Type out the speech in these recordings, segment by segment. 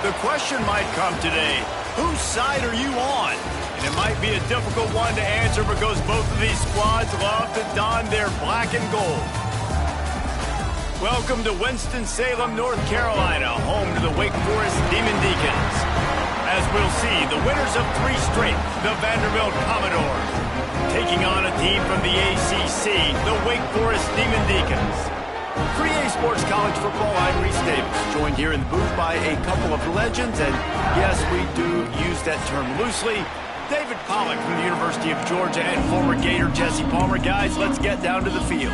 The question might come today, whose side are you on? And it might be a difficult one to answer because both of these squads love to don their black and gold. Welcome to Winston-Salem, North Carolina, home to the Wake Forest Demon Deacons. As we'll see, the winners of 3 straight, the Vanderbilt Commodores, taking on a team from the ACC, the Wake Forest Demon Deacons. For EA Sports College Football, I'm Reese Davis, joined here in the booth by a couple of legends, and yes, we do use that term loosely. David Pollack from the University of Georgia and former Gator Jesse Palmer. Guys, let's get down to the field.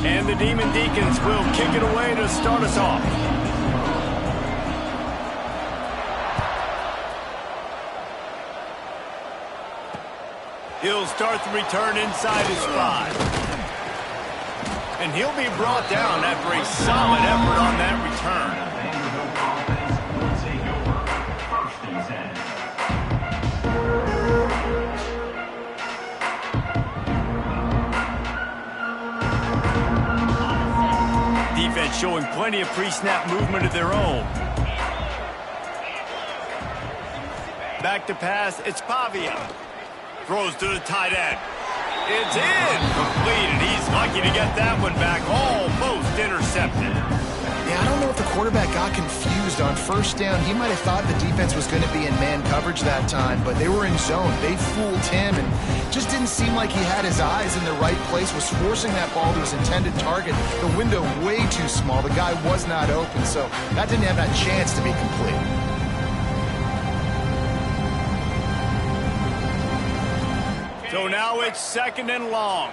And the Demon Deacons will kick it away to start us off. He'll start the return inside his 5. And he'll be brought down after a solid effort on that return. Defense showing plenty of pre-snap movement of their own. Back to pass, it's Pavia. Throws to the tight end. It's incomplete, and he's lucky to get that one back, almost intercepted. Yeah, I don't know if the quarterback got confused on first down. He might have thought the defense was going to be in man coverage that time, but they were in zone. They fooled him, and just didn't seem like he had his eyes in the right place, was forcing that ball to his intended target. The window way too small. The guy was not open, so that didn't have that chance to be complete. So now it's 2nd and long.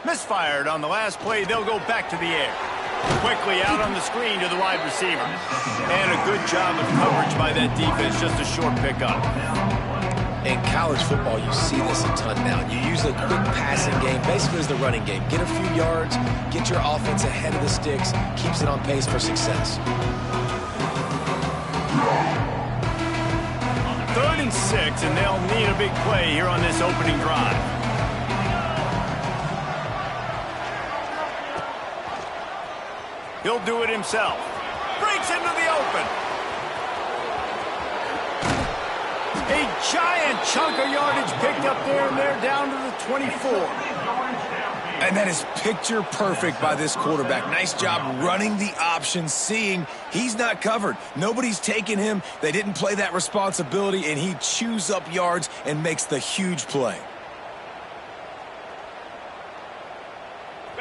Misfired on the last play. They'll go back to the air. Quickly out on the screen to the wide receiver. And a good job of coverage by that defense. Just a short pickup. In college football, you see this a ton now. You use a quick passing game, basically as the running game. Get a few yards, get your offense ahead of the sticks, keeps it on pace for success. 3rd and 6, and they'll need a big play here on this opening drive. He'll do it himself. Breaks into the open. A giant chunk of yardage picked up there, and they're down to the 24. And that is picture perfect by this quarterback. Nice job running the option, seeing he's not covered. Nobody's taking him. They didn't play that responsibility, and he chews up yards and makes the huge play.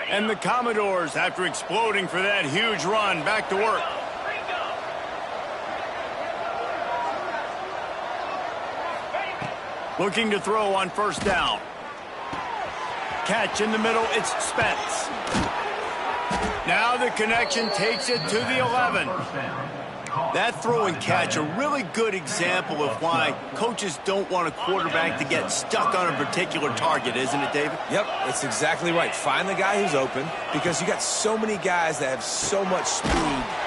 And the Commodores, after exploding for that huge run, back to work. Looking to throw on first down. Catch in the middle, it's Spence. Now the connection takes it to the 11. That throw and catch, a really good example of why coaches don't want a quarterback to get stuck on a particular target, isn't it, David? Yep, it's exactly right. Find the guy who's open, because you got so many guys that have so much speed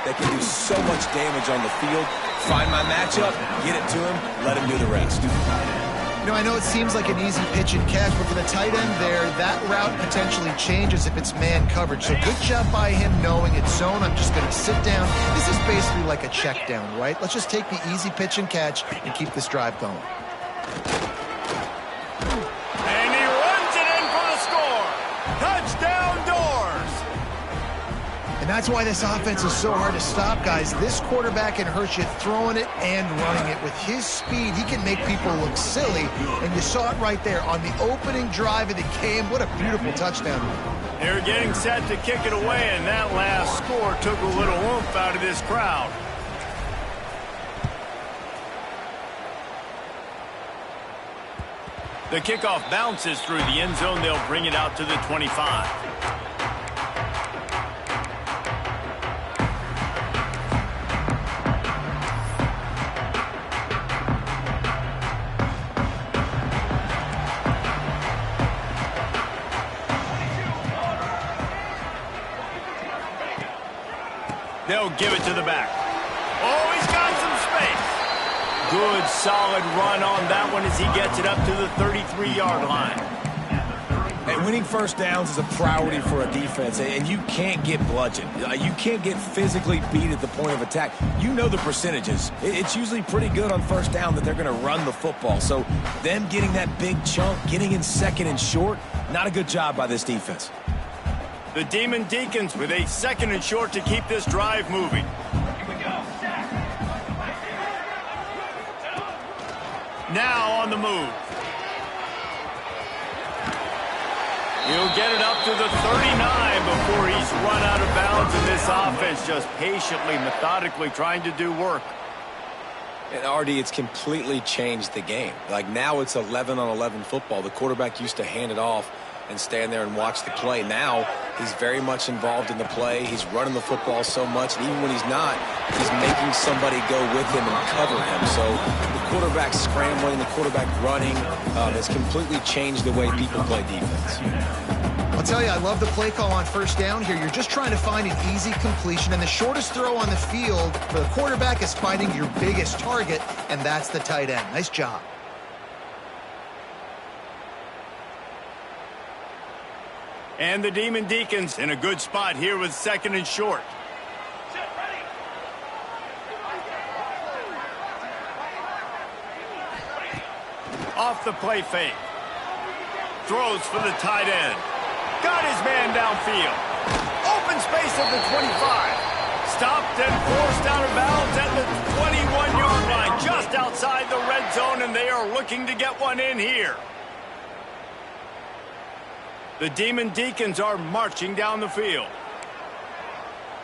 that can do so much damage on the field. Find my matchup, get it to him, let him do the rest. You know, I know it seems like an easy pitch and catch, but for the tight end there, that route potentially changes if it's man coverage. So good job by him knowing it's zone. I'm just going to sit down. This is basically like a check down, right? Let's just take the easy pitch and catch and keep this drive going. And he runs it in for the score. Touchdown, Doors. And that's why this offense is so hard to stop, guys. This quarterback can hurt you throwing it and running it. With his speed, he can make people look silly. And you saw it right there on the opening drive of the game. What a beautiful touchdown. They're getting set to kick it away, and that last score took a little oomph out of this crowd. The kickoff bounces through the end zone. They'll bring it out to the 25. They'll give it to the back. Oh, he's got some space. Good, solid run on that one as he gets it up to the 33-yard line. And Winning first downs is a priority for a defense, and you can't get bludgeoned. You can't get physically beat at the point of attack. You know the percentages. It's usually pretty good on first down that they're going to run the football. So them getting that big chunk, getting in second and short, not a good job by this defense. The Demon Deacons with a second and short to keep this drive moving. Now on the move. He'll get it up to the 39 before he's run out of bounds, and this offense just patiently, methodically trying to do work. And RD, it's completely changed the game. Like now it's 11-on-11 football. The quarterback used to hand it off and stand there and watch the play. Now he's very much involved in the play. He's running the football so much, and even when he's not, he's making somebody go with him and cover him. So the quarterback scrambling, the quarterback running has completely changed the way people play defense. I'll tell you, I love the play call on first down here. You're just trying to find an easy completion, and the shortest throw on the field for the quarterback is finding your biggest target, and that's the tight end. Nice job. And the Demon Deacons in a good spot here with second and short. Off the play fake. Throws for the tight end. Got his man downfield. Open space at the 25. Stopped and forced out of bounds at the 21-yard line. Just outside the red zone, and they are looking to get one in here. The Demon Deacons are marching down the field.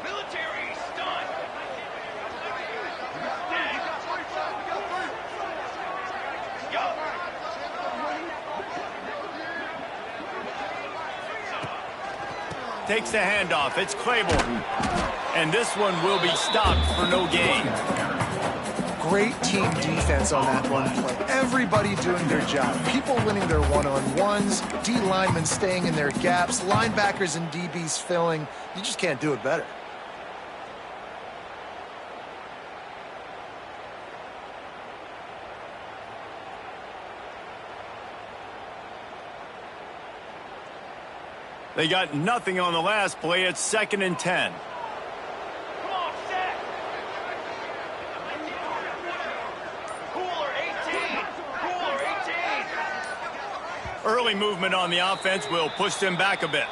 Military stunt. Takes the handoff. It's Claiborne. And this one will be stopped for no gain. Great team defense on that one play. Everybody doing their job. People winning their one-on-ones, D linemen staying in their gaps, linebackers and DBs filling. You just can't do it better. They got nothing on the last play. It's 2nd and 10. Early movement on the offense will push them back a bit.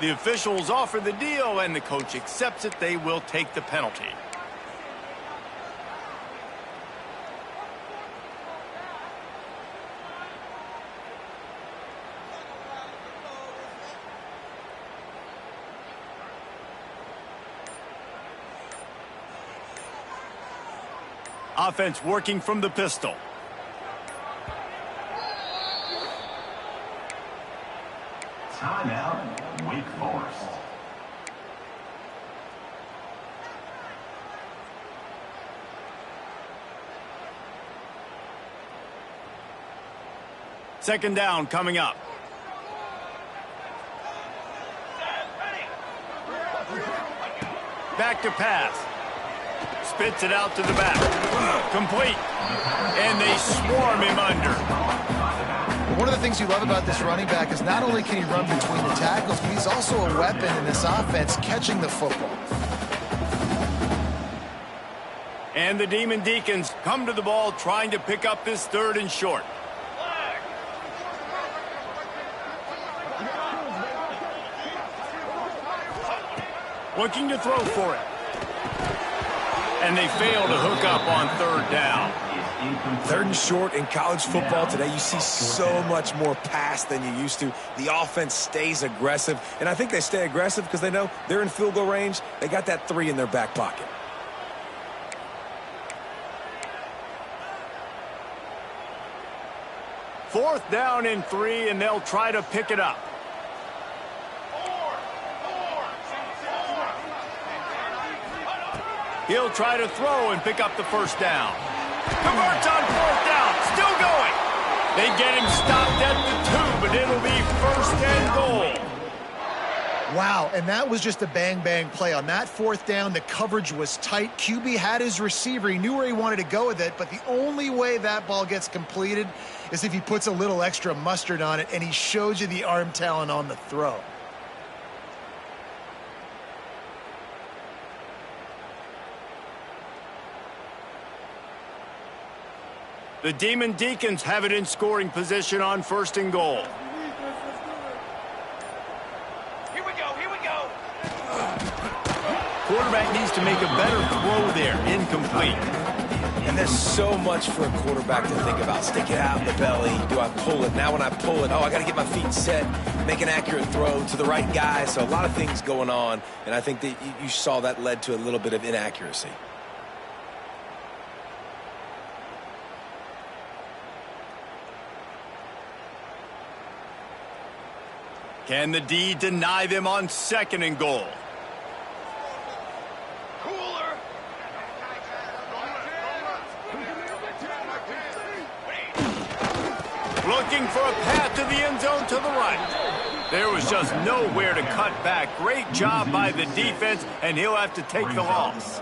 The officials offer the deal, and the coach accepts it. They will take the penalty. Offense working from the pistol. Timeout, Wake Forest. Second down coming up. Back to pass. Spits it out to the back. Complete. And they swarm him under. One of the things you love about this running back is not only can he run between the tackles, but he's also a weapon in this offense, catching the football. And the Demon Deacons come to the ball trying to pick up this 3rd and short. Looking to throw for it. And they fail to hook up on 3rd down. 3rd and short in college football today, you see so much more pass than you used to. The offense stays aggressive, and I think they stay aggressive because they know they're in field goal range. They got that 3 in their back pocket. Fourth down and 3, and they'll try to pick it up. He'll try to throw and pick up the first down. Converts on 4th down. Still going. They get him stopped at the 2, but it'll be 1st and goal. Wow, and that was just a bang-bang play. On that fourth down, the coverage was tight. QB had his receiver. He knew where he wanted to go with it, but the only way that ball gets completed is if he puts a little extra mustard on it, and he shows you the arm talent on the throw. The Demon Deacons have it in scoring position on 1st and goal. Quarterback needs to make a better throw there. Incomplete. And there's so much for a quarterback to think about. Stick it out in the belly. Do I pull it? Now when I pull it, I got to get my feet set, make an accurate throw to the right guy. So a lot of things going on, and I think that you saw that led to a little bit of inaccuracy. Can the D deny them on 2nd and goal? Looking for a path to the end zone to the right. There was just nowhere to cut back. Great job by the defense, and he'll have to take the loss.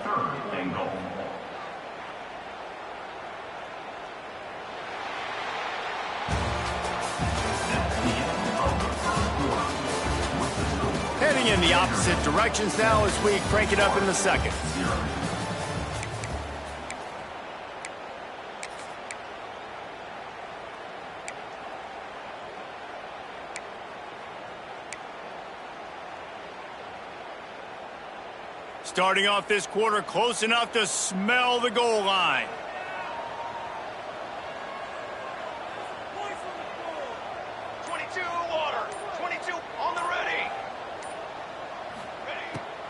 Heading in the opposite directions now as we crank it up in the 2nd. Starting off this quarter close enough to smell the goal line.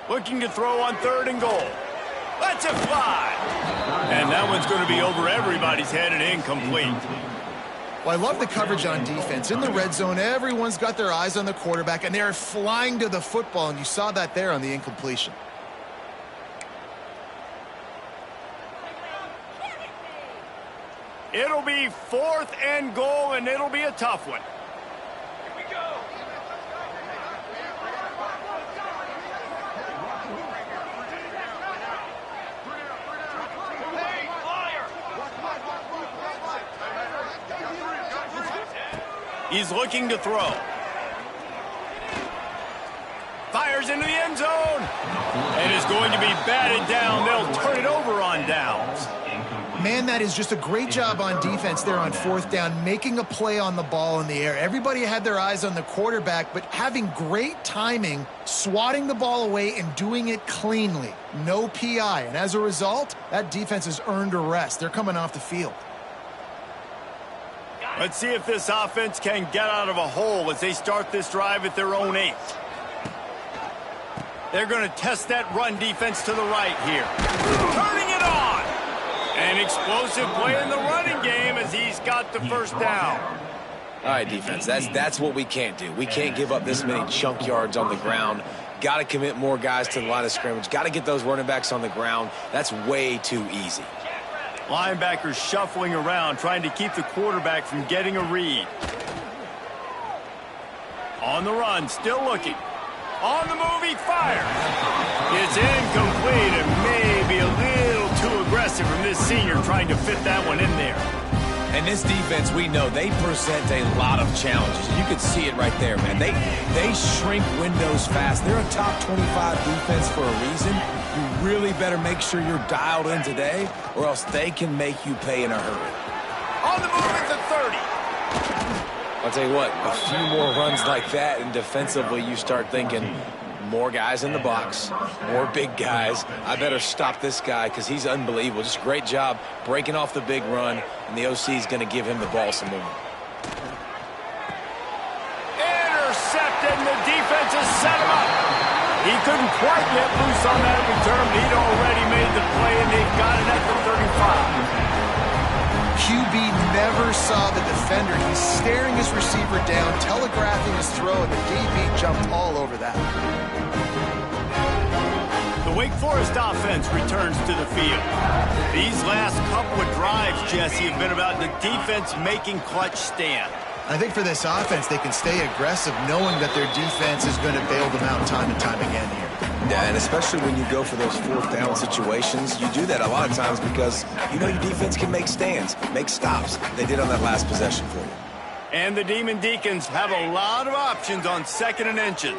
Looking to throw on 3rd and goal. Let's it fly. And that one's going to be over everybody's head and incomplete. Well, I love the coverage on defense. In the red zone, everyone's got their eyes on the quarterback, and they're flying to the football, and you saw that there on the incompletion. It'll be 4th and goal, and it'll be a tough one. He's looking to throw. Fires into the end zone. And is going to be batted down. They'll turn it over on downs. Man, that is just a great job on defense there on 4th down, making a play on the ball in the air. Everybody had their eyes on the quarterback, but having great timing, swatting the ball away and doing it cleanly. No PI. And as a result, that defense has earned a rest. They're coming off the field. Let's see if this offense can get out of a hole as they start this drive at their own 8. They're going to test that run defense to the right here. Turning it on. An explosive play in the running game as he's got the 1st down. All right, defense, that's what we can't do. We can't give up this many chunk yards on the ground. Got to commit more guys to the line of scrimmage. Got to get those running backs on the ground. That's way too easy. Linebackers shuffling around, trying to keep the quarterback from getting a read. On the run, still looking. On the move, he fires. It's incomplete and maybe a little too aggressive from this senior trying to fit that one in there. And this defense, we know, they present a lot of challenges. You can see it right there, man. They shrink windows fast. They're a top 25 defense for a reason. You really better make sure you're dialed in today, or else they can make you pay in a hurry. On the move at the 30. I'll tell you what, a few more runs like that, and defensively you start thinking, more guys in the box, more big guys. I better stop this guy because he's unbelievable. Just a great job breaking off the big run, and the OC is going to give him the ball some more. Intercepted, and the defense has set him up. He couldn't quite get loose on that return, but he'd already made the play, and they've got it at the 35. QB never saw the defender. He's staring his receiver down, telegraphing his throw, and the DB jumped all over that. The Wake Forest offense returns to the field. These last couple of drives, Jesse, have been about the defense making clutch stand. I think for this offense, they can stay aggressive knowing that their defense is going to bail them out time and time again here. Yeah, and especially when you go for those fourth down situations, you do that a lot of times because you know your defense can make stands, make stops. They did on that last possession for you. And the Demon Deacons have a lot of options on 2nd and inches.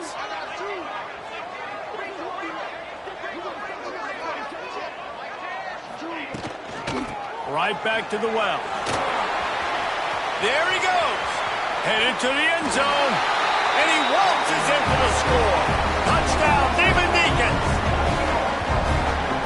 Right back to the well. There he goes. Headed to the end zone. And he waltzes in for the score. Touchdown, Demon Deacons.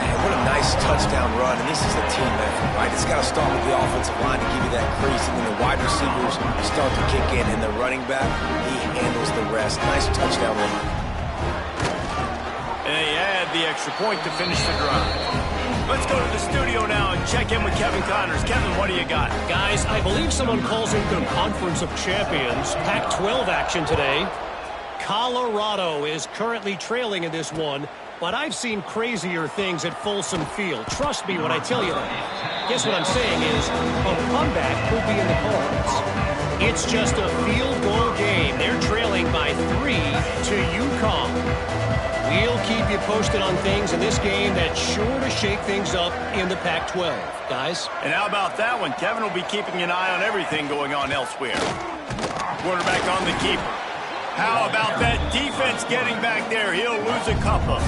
Man, what a nice touchdown run. And this is a team effort, right? It's got to start with the offensive line to give you that crease. And then the wide receivers start to kick in. And the running back, he handles the rest. Nice touchdown run. And they add the extra point to finish the drive. Let's go to the studio now and check in with Kevin Connors. Kevin, what do you got? Guys, I believe someone calls it the Conference of Champions. Pac-12 action today. Colorado is currently trailing in this one, but I've seen crazier things at Folsom Field. Trust me when I tell you that. Guess what I'm saying is a comeback could be in the cards. It's just a field goal game. They're trailing by 3 to UConn. We'll keep you posted on things in this game that's sure to shake things up in the Pac-12. Guys? And how about that one? Kevin will be keeping an eye on everything going on elsewhere. Quarterback on the keeper. How about that defense getting back there? He'll lose a couple.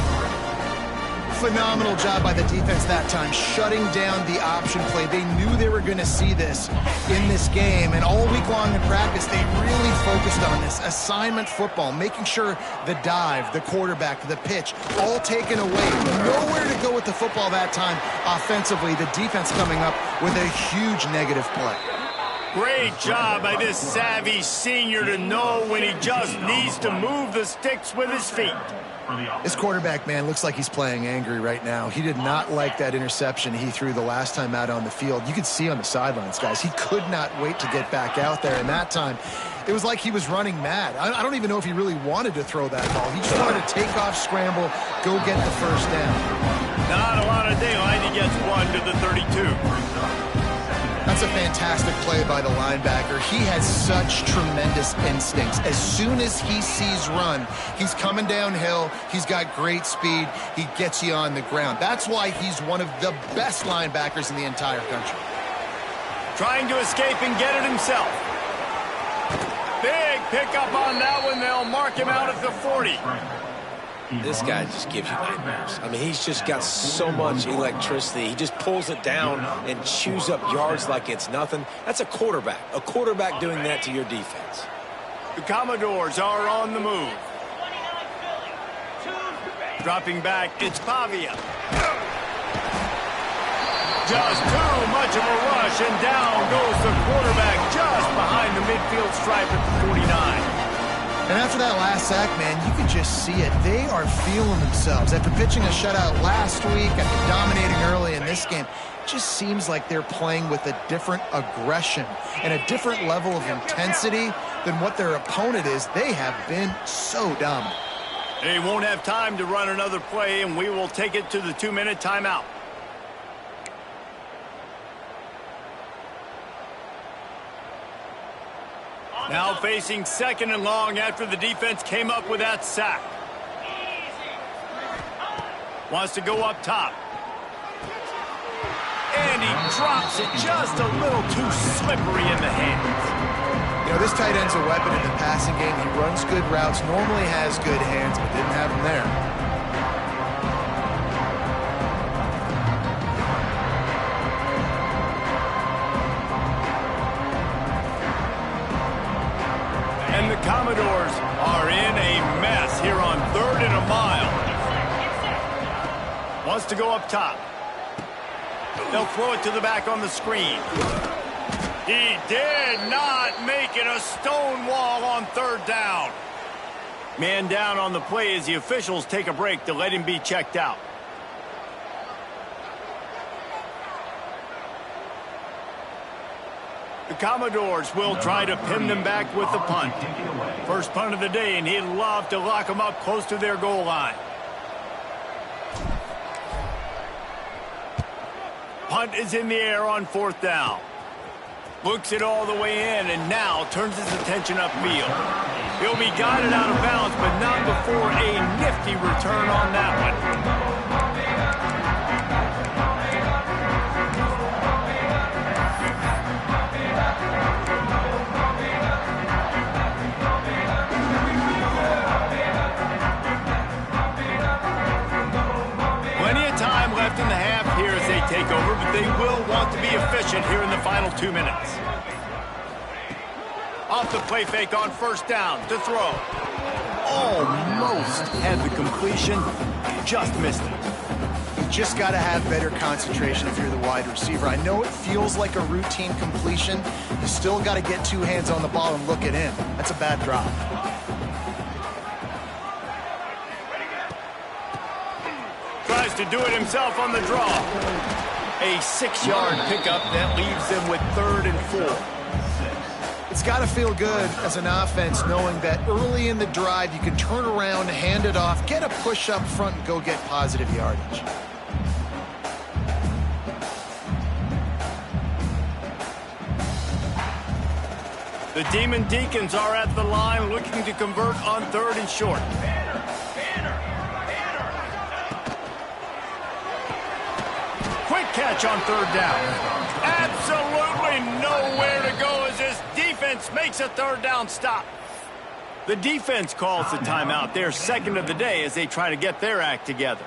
Phenomenal job by the defense that time, shutting down the option play. They knew they were going to see this in this game, and all week long in practice, they really focused on this assignment football, making sure the dive, the quarterback, the pitch, all taken away. Nowhere to go with the football that time offensively. The defense coming up with a huge negative play. Great job by this savvy senior to know when he just needs to move the sticks with his feet. This quarterback, man, looks like he's playing angry right now. He did not like that interception he threw the last time out on the field. You could see on the sidelines, guys, he could not wait to get back out there. And that time, it was like he was running mad. I don't even know if he really wanted to throw that ball. He just wanted to take off, scramble, go get the first down. Not a lot of daylight. He gets 1 to the 32. That's a fantastic play by the linebacker. He has such tremendous instincts. As soon as he sees run, he's coming downhill. He's got great speed. He gets you on the ground. That's why he's one of the best linebackers in the entire country. Trying to escape and get it himself. Big pickup on that one. They'll mark him out at the 40. This guy just gives you nightmares. I mean, he's just got so much electricity. He just pulls it down and chews up yards like it's nothing. That's a quarterback. A quarterback doing that to your defense. The Commodores are on the move. Dropping back, it's Pavia. Just too much of a rush, and down goes the quarterback just behind the midfield stripe at the 49. And after that last sack, man, you could just see it. They are feeling themselves. After pitching a shutout last week, after dominating early in this game, it just seems like they're playing with a different aggression and a different level of intensity than what their opponent is. They have been so dominant. They won't have time to run another play, and we will take it to the 2-minute timeout. Now facing 2nd and long after the defense came up with that sack. Wants to go up top. And he drops it just a little too slippery in the hands. You know, this tight end's a weapon in the passing game. He runs good routes, normally has good hands, but didn't have them there. And the Commodores are in a mess here on 3rd and a mile. Wants to go up top. They'll throw it to the back on the screen. He did not make it a stone wall on 3rd down. Man down on the play as the officials take a break to let him be checked out. The Commodores will try to pin them back with the punt. First punt of the day, and he'd love to lock them up close to their goal line. Punt is in the air on 4th down. Looks it all the way in, and now turns his attention upfield. He'll be guided out of bounds, but not before a nifty return on that one. In the half here as they take over, but they will want to be efficient here in the final 2 minutes. Off the play fake on first down to throw. Almost had the completion, just missed it. You just got to have better concentration if you're the wide receiver. I know it feels like a routine completion. You still got to get 2 hands on the ball and look it in. That's a bad drop. Tries to do it himself on the draw. A 6-yard pickup that leaves them with 3rd and 4. It's got to feel good as an offense knowing that early in the drive you can turn around, hand it off, get a push up front, and go get positive yardage. The Demon Deacons are at the line looking to convert on 3rd and short. Quick catch on 3rd down. Absolutely nowhere to go as this defense makes a 3rd down stop. The defense calls the timeout. Their 2nd of the day as they try to get their act together.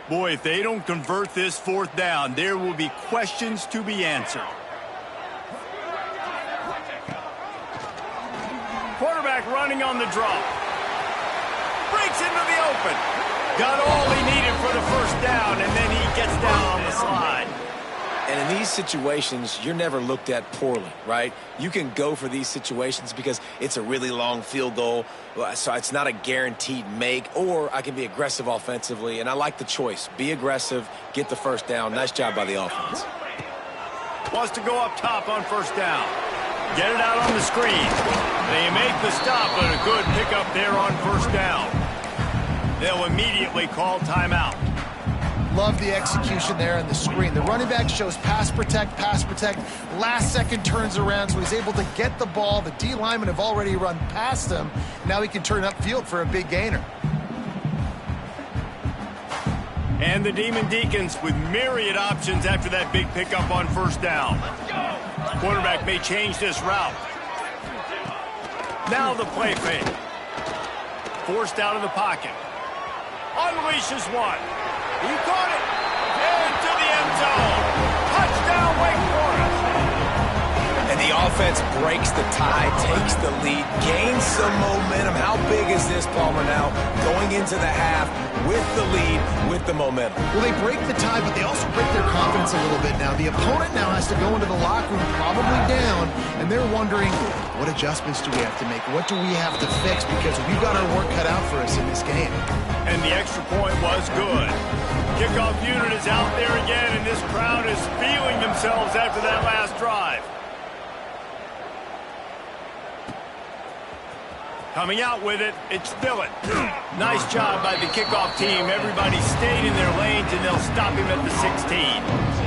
Boy, if they don't convert this 4th down, there will be questions to be answered. Quarterback running on the draw. Breaks into the open. Got all he needed for the 1st down, and then he gets down on the slide. And in these situations, you're never looked at poorly, right? You can go for these situations because it's a really long field goal, so it's not a guaranteed make, or I can be aggressive offensively, and I like the choice. Be aggressive, get the 1st down. Nice job by the offense. Wants to go up top on 1st down. Get it out on the screen. They make the stop, but a good pickup there on 1st down. They'll immediately call timeout. Love the execution there on the screen. The running back shows pass protect, last second turns around, so he's able to get the ball. The D linemen have already run past him. Now he can turn upfield for a big gainer. And the Demon Deacons with myriad options after that big pickup on 1st down. Quarterback may change this route. Now the play fake. Forced out of the pocket. Unleashes one. He caught it. Into the end zone. Touchdown, Wake Forest. And the offense breaks the tie, takes the lead, gains some momentum. How big is this, Palmer, now? Going into the half with the lead, with the momentum. Well, they break the tie, but they also break their confidence a little bit now. The opponent now has to go into the locker room probably down, and they're wondering, what adjustments do we have to make? What do we have to fix? Because we've got our work cut out for us in this game. And the extra point was good. Kickoff unit is out there again, and this crowd is feeling themselves after that last drive. Coming out with it, it's Billett. Nice job by the kickoff team. Everybody stayed in their lanes, and they'll stop him at the 16.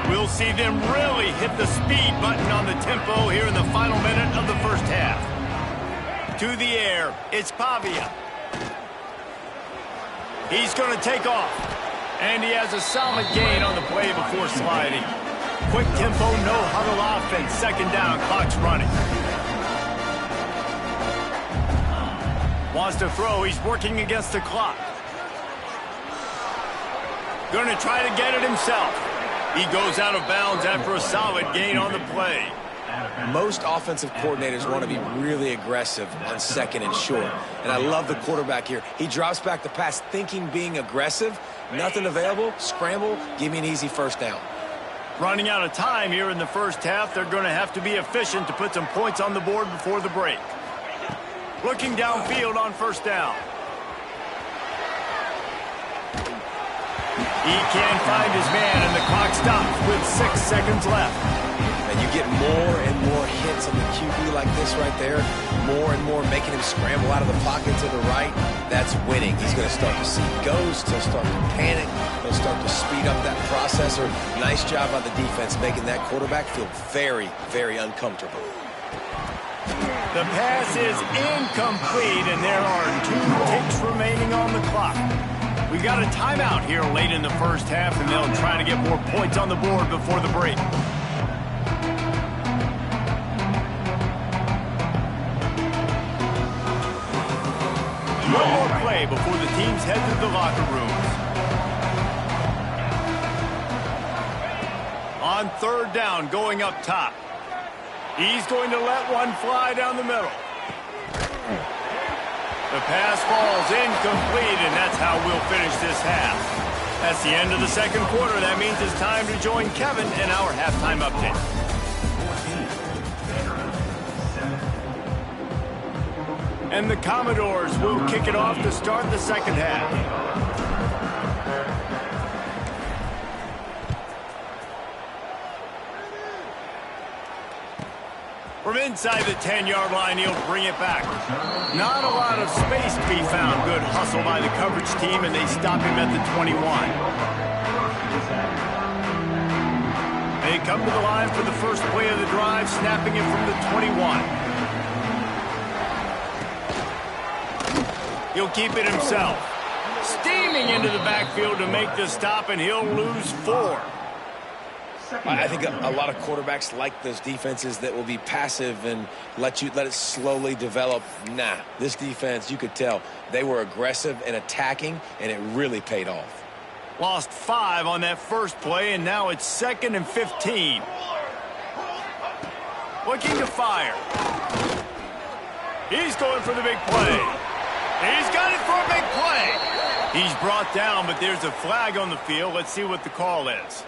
We'll see them really hit the speed button on the tempo here in the final minute of the 1st half. To the air, it's Pavia. He's going to take off. And he has a solid gain on the play before sliding. Quick tempo, no huddle offense. 2nd down, clock's running. Wants to throw, he's working against the clock. Going to try to get it himself. He goes out of bounds after a solid gain on the play. Most offensive coordinators want to be really aggressive on 2nd and short. And I love the quarterback here. He drops back the pass thinking being aggressive. Nothing available. Scramble. Give me an easy 1st down. Running out of time here in the 1st half. They're going to have to be efficient to put some points on the board before the break. Looking downfield on 1st down. He can't find his man, and the clock stops with 6 seconds left. And you get more and more hits on the QB like this right there, more and more making him scramble out of the pocket to the right. That's winning. He's going to start to see ghosts. He'll start to panic. He'll start to speed up that processor. Nice job by the defense making that quarterback feel very, very uncomfortable. The pass is incomplete, and there are 2 ticks remaining on the clock. We got a timeout here late in the first half, and they'll try to get more points on the board before the break. One more play before the teams head to the locker rooms. On 3rd down, going up top. He's going to let one fly down the middle. The pass falls incomplete, and that's how we'll finish this half. That's the end of the second quarter. That means it's time to join Kevin in our halftime update. And the Commodores will kick it off to start the second half. From inside the 10-yard line, he'll bring it back. Not a lot of space to be found. Good hustle by the coverage team, and they stop him at the 21. They come to the line for the first play of the drive, snapping it from the 21. He'll keep it himself. Steaming into the backfield to make the stop, and he'll lose 4. I think a lot of quarterbacks like those defenses that will be passive and let it slowly develop. Nah, this defense, you could tell, they were aggressive and attacking, and it really paid off. Lost 5 on that first play, and now it's 2nd and 15. Looking to fire. He's going for the big play. He's got it for a big play. He's brought down, but there's a flag on the field. Let's see what the call is.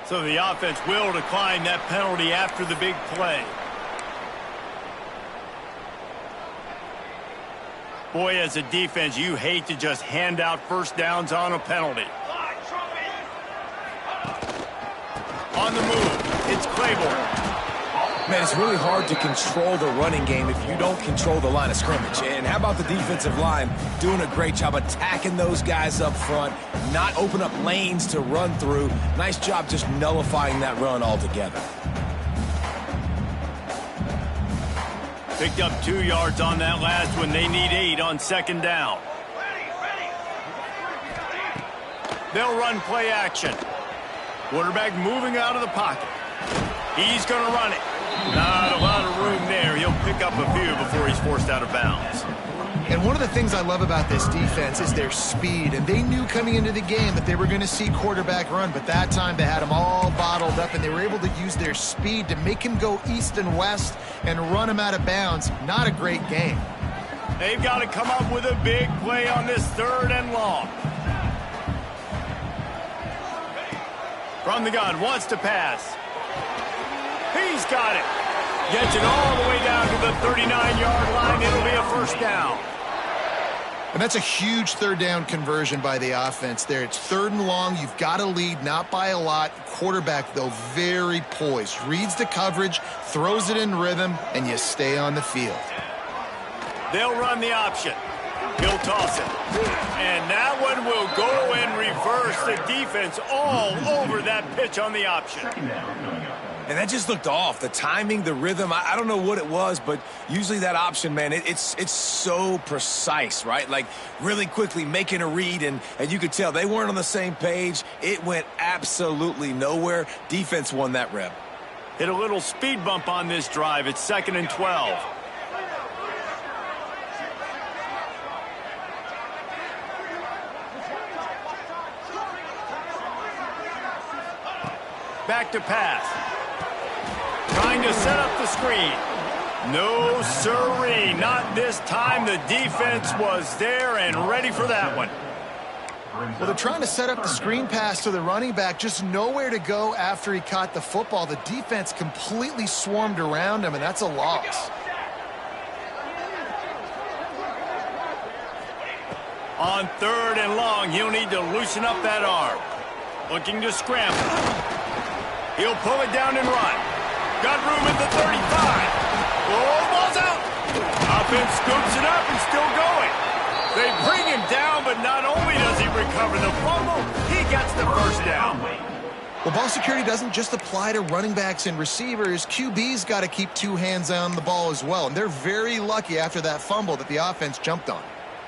So the offense will decline that penalty after the big play. Boy, as a defense, you hate to just hand out first downs on a penalty. On the move, it's Claiborne. Man, it's really hard to control the running game if you don't control the line of scrimmage. And how about the defensive line doing a great job attacking those guys up front, not open up lanes to run through. Nice job just nullifying that run altogether. Picked up 2 yards on that last one. They need 8 on 2nd down. They'll run play action. Quarterback moving out of the pocket. He's going to run it. Not a lot of room there. He'll pick up a few before he's forced out of bounds. And one of the things I love about this defense is their speed. And they knew coming into the game that they were going to see quarterback run. But that time they had him all bottled up, and they were able to use their speed to make him go east and west and run him out of bounds. Not a great game. They've got to come up with a big play on this 3rd and long. From the gun, wants to pass. He's got it. Gets it all the way down to the 39-yard line. It'll be a first down. And that's a huge 3rd down conversion by the offense there. It's 3rd and long. You've got to lead, not by a lot. Quarterback, though, very poised. Reads the coverage, throws it in rhythm, and you stay on the field. They'll run the option. He'll toss it. And that one will go in reverse. The defense all over that pitch on the option. And that just looked off. The timing, the rhythm, I don't know what it was, but usually that option, man, it's so precise, right? Like really quickly making a read, and you could tell they weren't on the same page. It went absolutely nowhere. Defense won that rep. Hit a little speed bump on this drive. It's 2nd and 12. Back to pass. Trying to set up the screen. No siree, not this time. The defense was there and ready for that one. Well, they're trying to set up the screen pass to the running back, just nowhere to go after he caught the football. The defense completely swarmed around him, and that's a loss. On 3rd and long, he'll need to loosen up that arm. Looking to scramble. He'll pull it down and run. Got room at the 35. Oh, ball's out. Offense scoops it up and still going. They bring him down, but not only does he recover the fumble, he gets the first down. Well, ball security doesn't just apply to running backs and receivers. QB's got to keep 2 hands on the ball as well. And they're very lucky after that fumble that the offense jumped on.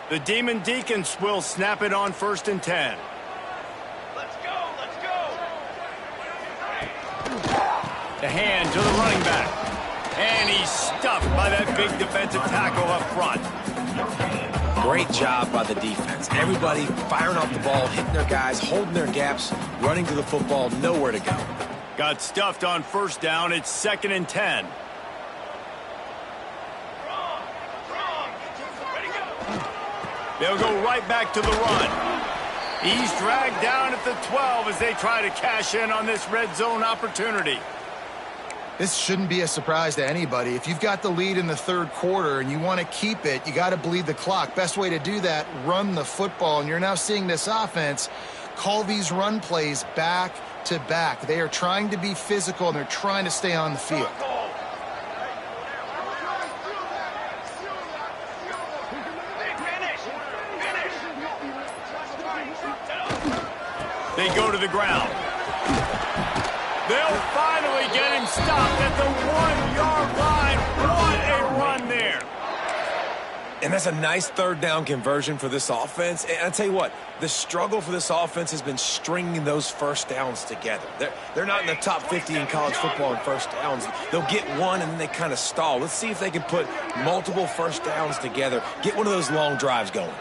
The Demon Deacons will snap it on 1st and 10. Let's go, let's go. The hand to the running back. And he's stuffed by that big defensive tackle up front. Great job by the defense. Everybody firing off the ball, hitting their guys, holding their gaps, running to the football, nowhere to go. Got stuffed on 1st down. It's 2nd and 10. They'll go right back to the run. He's dragged down at the 12 as they try to cash in on this red zone opportunity. This shouldn't be a surprise to anybody. If you've got the lead in the 3rd quarter and you want to keep it, you got to bleed the clock. Best way to do that, run the football. And you're now seeing this offense call these run plays back to back. They are trying to be physical, and they're trying to stay on the field. They go to the ground. They'll finally get him stopped at the 1-yard line. What a run there. And that's a nice 3rd down conversion for this offense. And I'll tell you what, the struggle for this offense has been stringing those 1st downs together. They're not in the top 50 in college football in 1st downs. They'll get one and then they kind of stall. Let's see if they can put multiple 1st downs together, get one of those long drives going.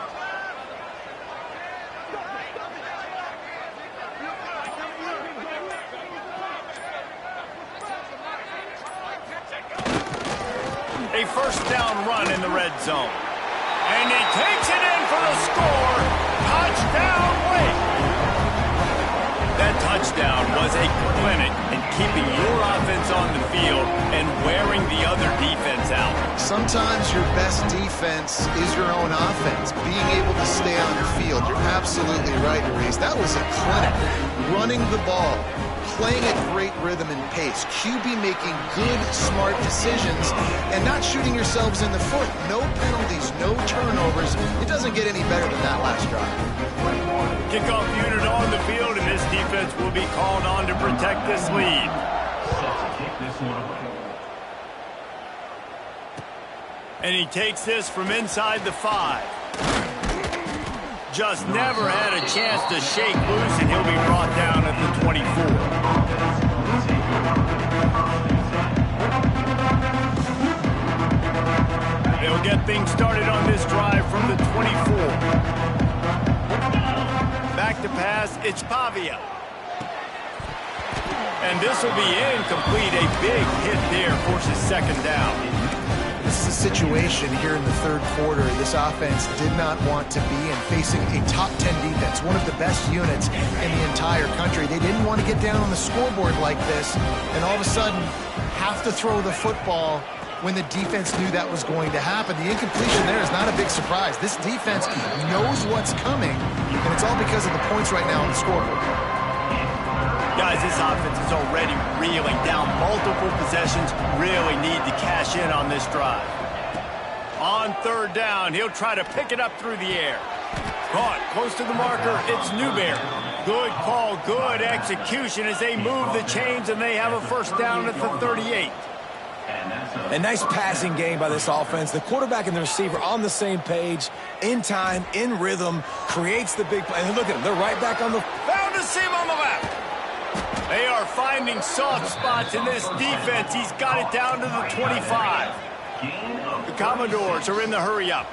A 1st down run in the red zone. And he takes it in for the score. Touchdown, Wake. That touchdown was a clinic in keeping your offense on the field and wearing the other defense out. Sometimes your best defense is your own offense, being able to stay on the field. You're absolutely right, Maurice. That was a clinic. Running the ball, playing at great rhythm and pace. QB making good, smart decisions and not shooting yourselves in the foot. No penalties, no turnovers. It doesn't get any better than that last drive. Kickoff unit on the field, and this defense will be called on to protect this lead. Set to kick this one away. And he takes this from inside the 5. Just never had a chance to shake loose, and he'll be brought down at the 24. They'll get things started on this drive from the 24. Back to pass, it's Pavia. And this will be incomplete. A big hit there forces 2nd down. This is a situation here in the 3rd quarter this offense did not want to be in, facing a top 10 defense, one of the best units in the entire country. They didn't want to get down on the scoreboard like this and all of a sudden have to throw the football when the defense knew that was going to happen. The incompletion there is not a big surprise. This defense knows what's coming, and it's all because of the points right now on the scoreboard. Guys, this offense is already reeling down multiple possessions. Really need to cash in on this drive. On 3rd down, he'll try to pick it up through the air. Caught close to the marker, it's Newberry. Good call, good execution as they move the chains, and they have a 1st down at the 38. A nice passing game by this offense. The quarterback and the receiver on the same page, in time, in rhythm, creates the big play. And look at them, they're right back on the... Found a seam on the left. They are finding soft spots in this defense. He's got it down to the 25. The Commodores are in the hurry-up.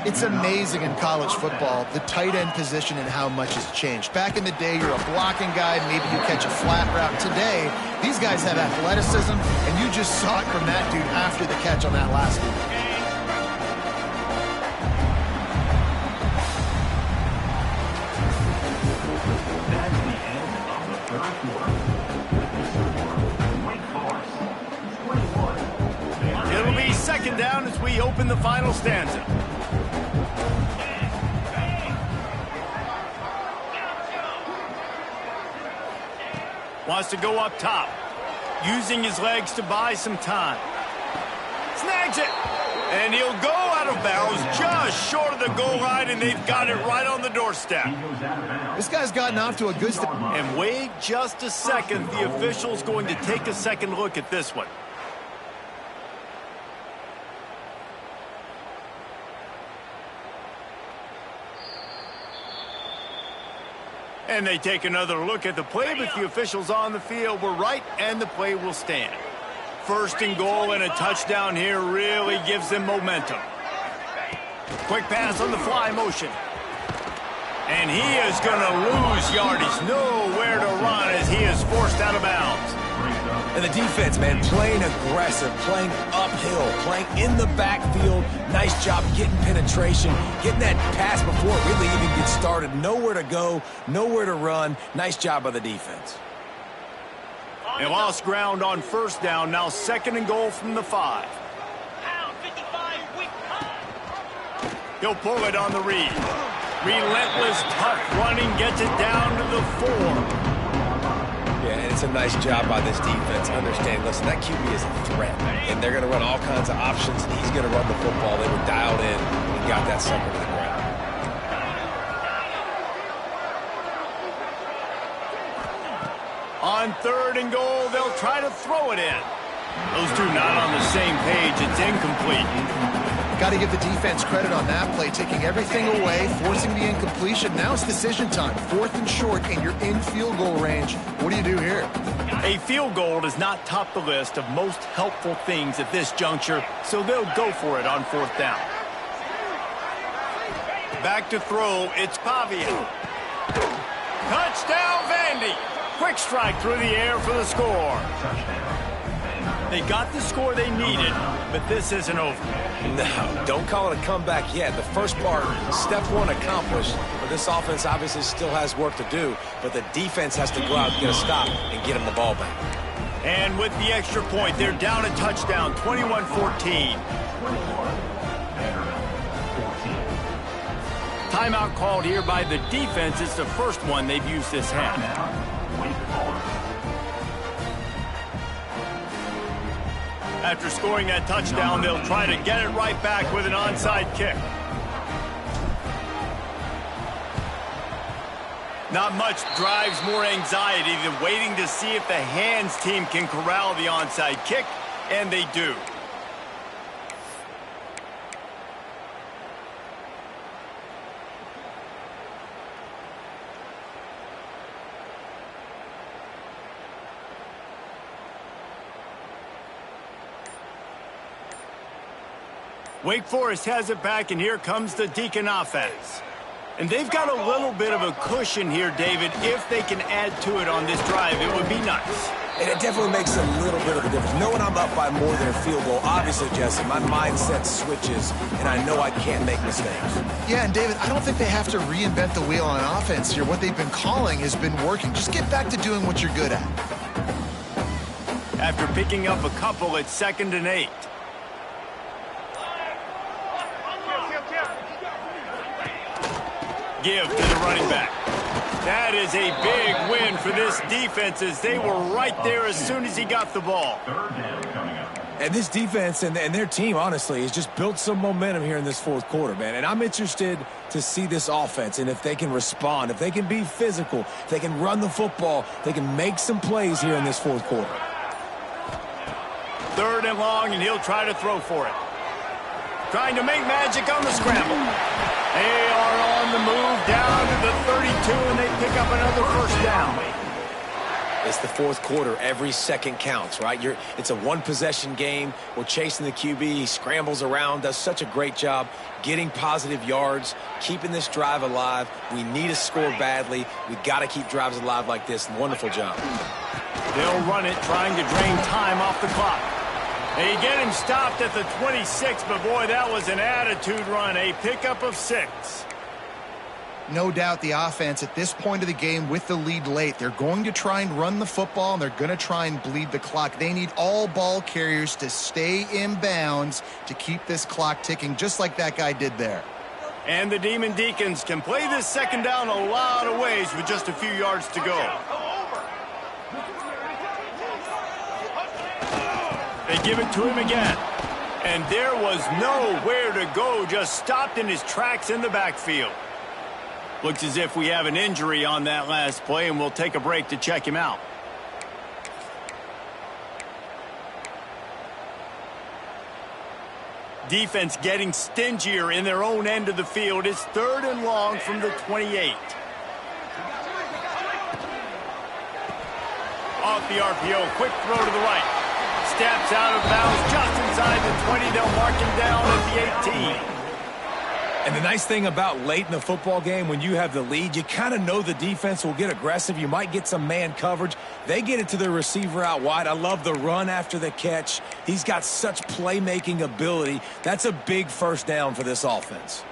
It's amazing in college football, the tight end position and how much has changed. Back in the day, you're a blocking guy, maybe you catch a flat route. Today, these guys have athleticism, and you just saw it from that dude after the catch on that last one. It'll be 2nd down as we open the final stanza. Wants to go up top. Using his legs to buy some time. Snags it. And he'll go out of bounds just short of the goal line, and they've got it right on the doorstep. This guy's gotten off to a good start. And wait just a second. The official's going to take a second look at this one. And they take another look at the play, but the officials on the field were right, and the play will stand. First and goal and a touchdown here really gives them momentum. Quick pass on the fly motion. And he is going to lose yardage. Nowhere to run as he is forced out of bounds. And the defense, man, playing aggressive, playing uphill, playing in the backfield. Nice job getting penetration, getting that pass before it really even gets started. Nowhere to go, nowhere to run. Nice job by the defense. They lost ground on first down. Now second and goal from the 5. He'll pull it on the read. Relentless, tough running, gets it down to the 4. Yeah, and it's a nice job by this defense. Understand, listen, that QB is a threat, and they're going to run all kinds of options, and he's going to run the football. They were dialed in and got that sucker to the ground. On third and goal, they'll try to throw it in. Those two not on the same page. It's incomplete. Got to give the defense credit on that play, taking everything away, forcing the incompletion. Now it's decision time. 4th and short, and you're in field goal range. What do you do here? A field goal does not top the list of most helpful things at this juncture, so they'll go for it on 4th down. Back to throw, it's Pavia. Touchdown, Vandy. Quick strike through the air for the score. They got the score they needed, but this isn't over. No, don't call it a comeback yet. The first part, step 1 accomplished, but this offense obviously still has work to do, but the defense has to go out and get a stop and get them the ball back. And with the extra point, they're down a touchdown, 21-14. Timeout called here by the defense. It's the first one they've used this half. After scoring that touchdown, they'll try to get it right back with an onside kick. Not much drives more anxiety than waiting to see if the hands team can corral the onside kick, and they do. Wake Forest has it back, and here comes the Deacon offense. And they've got a little bit of a cushion here, David. If they can add to it on this drive, it would be nice. And it definitely makes a little bit of a difference. Knowing I'm up by more than a field goal, obviously, Jesse, my mindset switches, and I know I can't make mistakes. Yeah, and David, I don't think they have to reinvent the wheel on offense here. What they've been calling has been working. Just get back to doing what you're good at. After picking up a couple, it's 2nd and 8. Give to the running back. That is a big win for this defense as they were right there as soon as he got the ball. And this defense and their team, honestly, has just built some momentum here in this 4th quarter, man. And I'm interested to see this offense and if they can respond, if they can be physical, if they can run the football, they can make some plays here in this 4th quarter. 3rd and long, and he'll try to throw for it. Trying to make magic on the scramble. They are on the move down to the 32, and they pick up another first down. It's the 4th quarter. Every second counts, right? It's a one-possession game. We're chasing the QB. He scrambles around, does such a great job getting positive yards, keeping this drive alive. We need a score badly. We got to keep drives alive like this. Wonderful job. They'll run it, trying to drain time off the clock. They get him stopped at the 26, but boy, that was an attitude run. A pickup of 6. No doubt the offense at this point of the game with the lead late, they're going to try and run the football, and they're going to try and bleed the clock. They need all ball carriers to stay in bounds to keep this clock ticking, just like that guy did there. And the Demon Deacons can play this 2nd down a lot of ways with just a few yards to go. They give it to him again. And there was nowhere to go, just stopped in his tracks in the backfield. Looks as if we have an injury on that last play, and we'll take a break to check him out. Defense getting stingier in their own end of the field. It's 3rd and long from the 28. Off the RPO, quick throw to the right. Steps out of bounds just inside the 20. They'll mark him down at the 18. And the nice thing about late in the football game, when you have the lead, you kind of know the defense will get aggressive. You might get some man coverage. They get it to the receiver out wide. I love the run after the catch. He's got such playmaking ability. That's a big first down for this offense.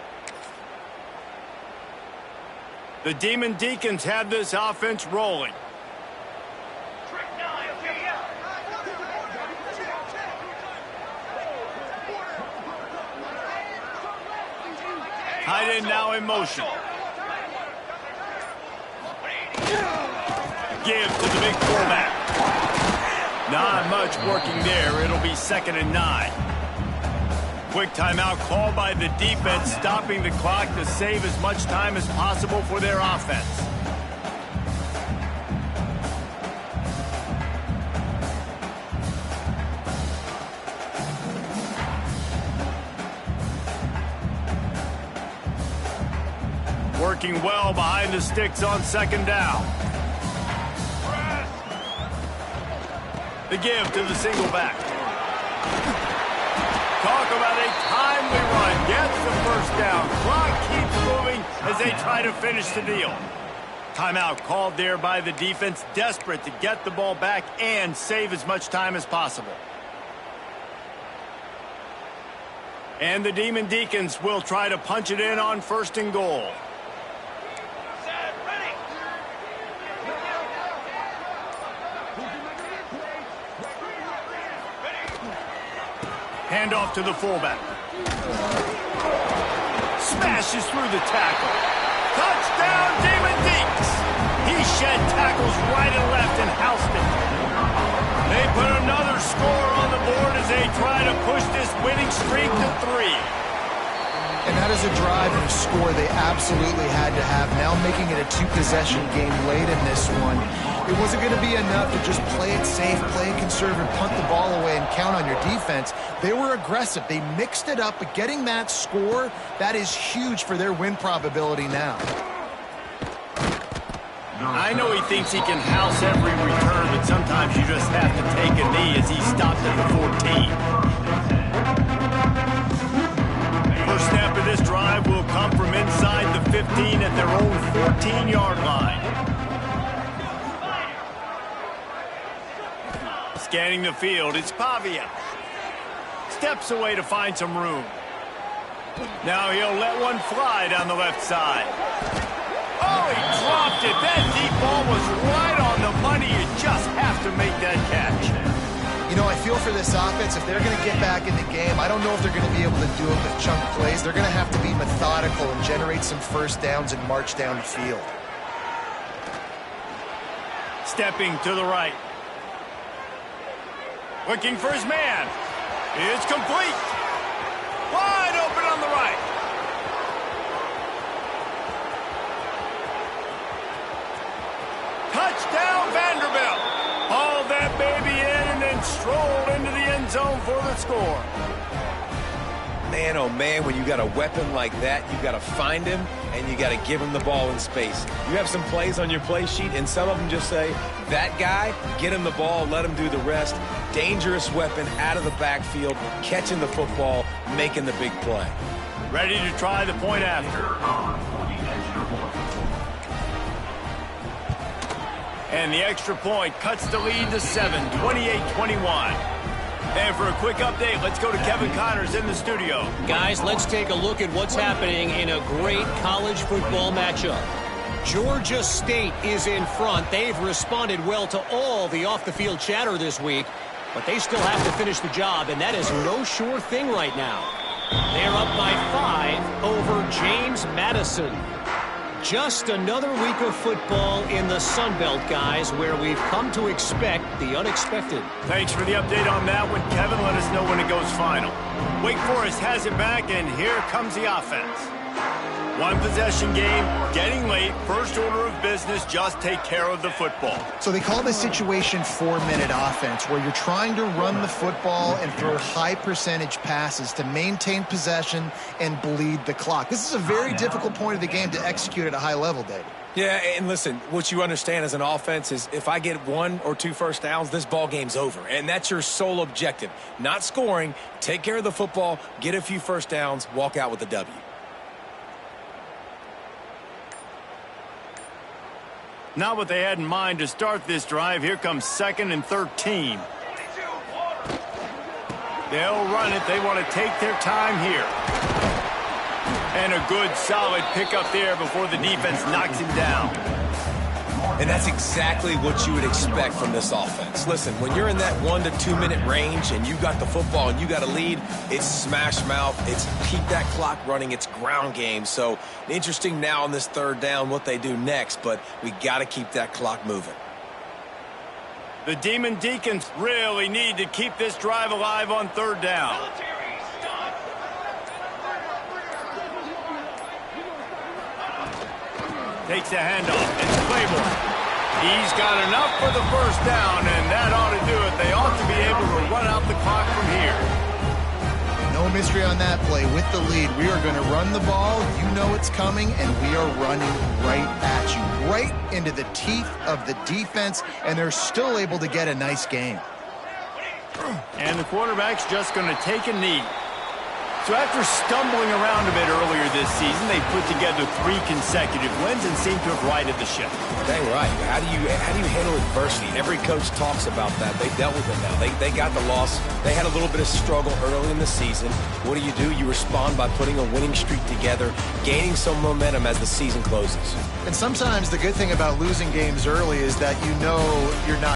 The Demon Deacons have this offense rolling. Tight end now in motion. Give to the big fullback. Not much working there. It'll be 2nd and 9. Quick timeout called by the defense, stopping the clock to save as much time as possible for their offense. Working well behind the sticks on 2nd down. The give to the single back. Talk about a timely run. Gets the first down. Clock keeps moving as they try to finish the deal. Timeout called there by the defense, desperate to get the ball back and save as much time as possible. And the Demon Deacons will try to punch it in on 1st and goal. Handoff to the fullback. Smashes through the tackle. Touchdown, Demon Deacs! He shed tackles right and left and housed it. They put another score on the board as they try to push this winning streak to 3. And that is a drive and a score they absolutely had to have. Now making it a 2-possession game late in this one. It wasn't going to be enough to just play it safe, play it conservative, punt the ball away, and count on your defense. They were aggressive. They mixed it up, but getting that score, that is huge for their win probability now. I know he thinks he can house every return, but sometimes you just have to take a knee as he stopped at the 14. First snap of this drive will come from inside the 15 at their own 14-yard line. Scanning the field, it's Pavia. Steps away to find some room. Now he'll let one fly down the left side. Oh, he dropped it. That deep ball was right on the money. You just have to make that catch. You know, I feel for this offense, if they're going to get back in the game, I don't know if they're going to be able to do it with chunk plays. They're going to have to be methodical and generate some first downs and march down the field. Stepping to the right. Looking for his man. It's complete. Wide open on the right. Touchdown, Vanderbilt. Hauled that baby in and then strolled into the end zone for the score. Man, oh man, when you got a weapon like that, you got to find him and you got to give him the ball in space. You have some plays on your play sheet, and some of them just say, that guy, get him the ball, let him do the rest. Dangerous weapon out of the backfield, catching the football, making the big play. Ready to try the point after. And the extra point cuts the lead to 7, 28-21. And for a quick update, let's go to Kevin Connors in the studio. Guys, let's take a look at what's happening in a great college football matchup. Georgia State is in front. They've responded well to all the off-the-field chatter this week, but they still have to finish the job, and that is no sure thing right now. They're up by 5 over James Madison. Just another week of football in the Sun Belt, guys, where we've come to expect the unexpected. Thanks for the update on that one, Kevin. Let us know when it goes final. Wake Forest has it back, and here comes the offense. One possession game, getting late, first order of business, just take care of the football. So they call this situation 4-minute offense, where you're trying to run the football and throw high percentage passes to maintain possession and bleed the clock. This is a very difficult point of the game to execute at a high level, David. Yeah, and listen, what you understand as an offense is if I get 1 or 2 first downs, this ball game's over. And that's your sole objective. Not scoring, take care of the football, get a few first downs, walk out with a W. Not what they had in mind to start this drive. Here comes 2nd and 13. They'll run it. They want to take their time here. And a good, solid pickup there before the defense knocks him down. And that's exactly what you would expect from this offense. Listen, when you're in that 1 to 2 minute range and you got the football and you got a lead, it's smash mouth, it's keep that clock running, it's ground game. So interesting now on this 3rd down what they do next, but we got to keep that clock moving. The Demon Deacons really need to keep this drive alive on 3rd down. Takes the handoff. It's Claiborne. He's got enough for the first down, and that ought to do it. They ought to be able to run out the clock from here. No mystery on that play. With the lead, we are going to run the ball. You know it's coming, and we are running right at you, right into the teeth of the defense, and they're still able to get a nice game. And the quarterback's just going to take a knee. So after stumbling around a bit earlier this season, they put together 3 consecutive wins and seem to have righted the ship. Dang right. How do you handle adversity? Every coach talks about that. They dealt with it now. They got the loss. They had a little bit of struggle early in the season. What do? You respond by putting a winning streak together, gaining some momentum as the season closes. And sometimes the good thing about losing games early is that you know you're not